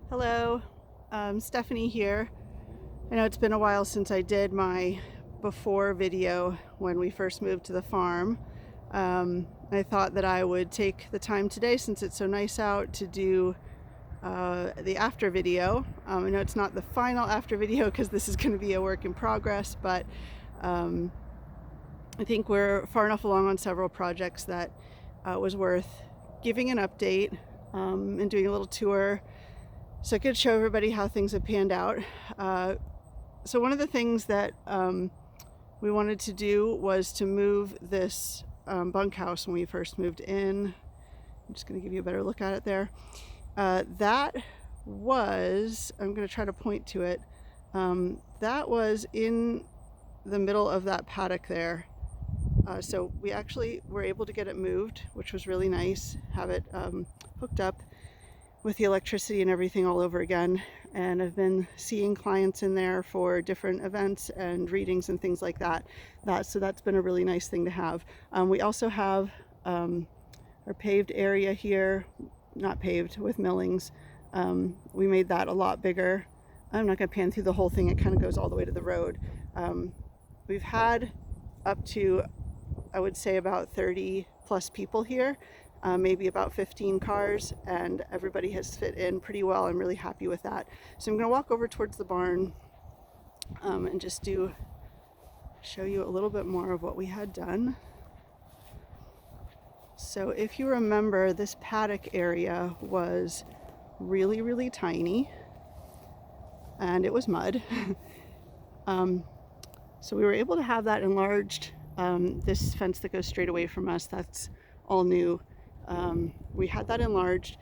Hello, Stephanie here. I know it's been a while since I did my before video when we first moved to the farm. I thought that I would take the time today, since it's so nice out, to do the after video. I know it's not the final after video because this is going to be a work in progress, but I think we're far enough along on several projects that was worth giving an update and doing a little tour so I could show everybody how things have panned out. So one of the things that we wanted to do was to move this bunkhouse when we first moved in. I'm just going to give you a better look at it there. That was, I'm going to try to point to it, that was in the middle of that paddock there. So we actually were able to get it moved, which was really nice, have it hooked up with the electricity and everything all over again. And I've been seeing clients in there for different events and readings and things like that. So that's been a really nice thing to have. We also have our paved area here, not paved, with millings. We made that a lot bigger. I'm not going to pan through the whole thing. It kind of goes all the way to the road. We've had up to, I would say, about 30 plus people here. Maybe about 15 cars, and everybody has fit in pretty well. I'm really happy with that. So I'm going to walk over towards the barn and just show you a little bit more of what we had done. So if you remember, this paddock area was really, really tiny, and it was mud. So we were able to have that enlarged. This fence that goes straight away from us, that's all new. We had that enlarged.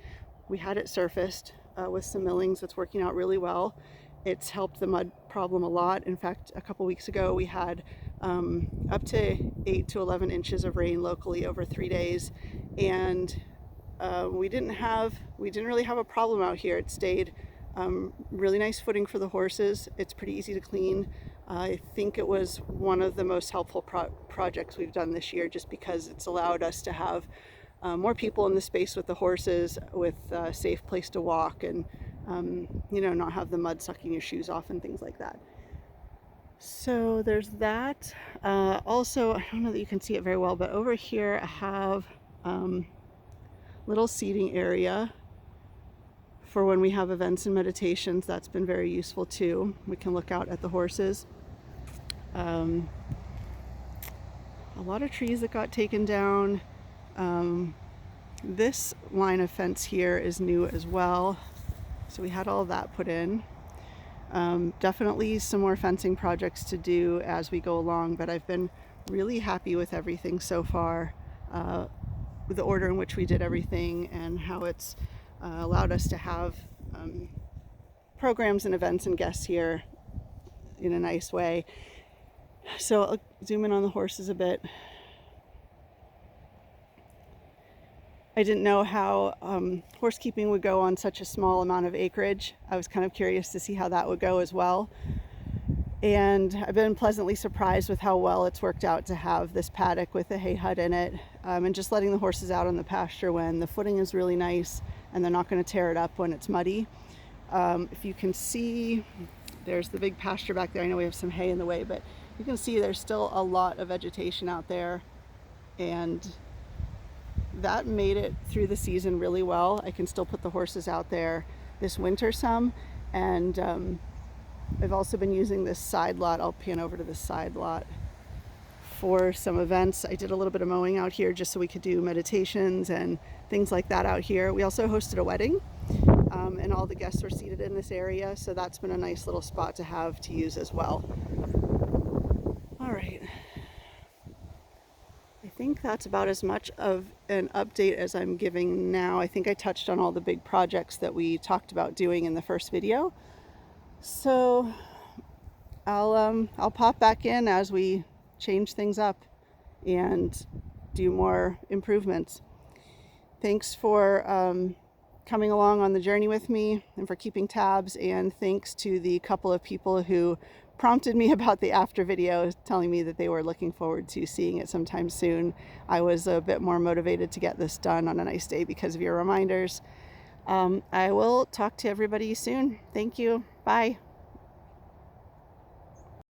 We had it surfaced with some millings. It's working out really well. It's helped the mud problem a lot. In fact, a couple weeks ago we had up to 8 to 11 inches of rain locally over 3 days, and we didn't really have a problem out here. It stayed really nice footing for the horses. It's pretty easy to clean. I think it was one of the most helpful projects we've done this year, just because it's allowed us to have more people in the space with the horses, with a safe place to walk, and not have the mud sucking your shoes off and things like that. So there's that. Also, I don't know that you can see it very well, but over here I have little seating area for when we have events and meditations. That's been very useful too. We can look out at the horses. A lot of trees that got taken down. This line of fence here is new as well, so we had all of that put in. Definitely some more fencing projects to do as we go along, but I've been really happy with everything so far, with the order in which we did everything and how it's allowed us to have programs and events and guests here in a nice way. So I'll zoom in on the horses a bit. I didn't know how horse keeping would go on such a small amount of acreage. I was kind of curious to see how that would go as well. And I've been pleasantly surprised with how well it's worked out to have this paddock with a hay hut in it, and just letting the horses out on the pasture when the footing is really nice and they're not going to tear it up when it's muddy. If you can see, there's the big pasture back there. I know we have some hay in the way, but you can see there's still a lot of vegetation out there, and that made it through the season really well. I can still put the horses out there this winter some, and I've also been using this side lot. I'll pan over to this side lot for some events. I did a little bit of mowing out here just so we could do meditations and things like that out here. We also hosted a wedding, and all the guests were seated in this area, so that's been a nice little spot to have to use as well. All right. I think that's about as much of an update as I'm giving now. I think I touched on all the big projects that we talked about doing in the first video. So I'll pop back in as we change things up and do more improvements. Thanks for coming along on the journey with me and for keeping tabs, and thanks to the couple of people who prompted me about the after video, telling me that they were looking forward to seeing it sometime soon. I was a bit more motivated to get this done on a nice day because of your reminders. I will talk to everybody soon. Thank you. Bye.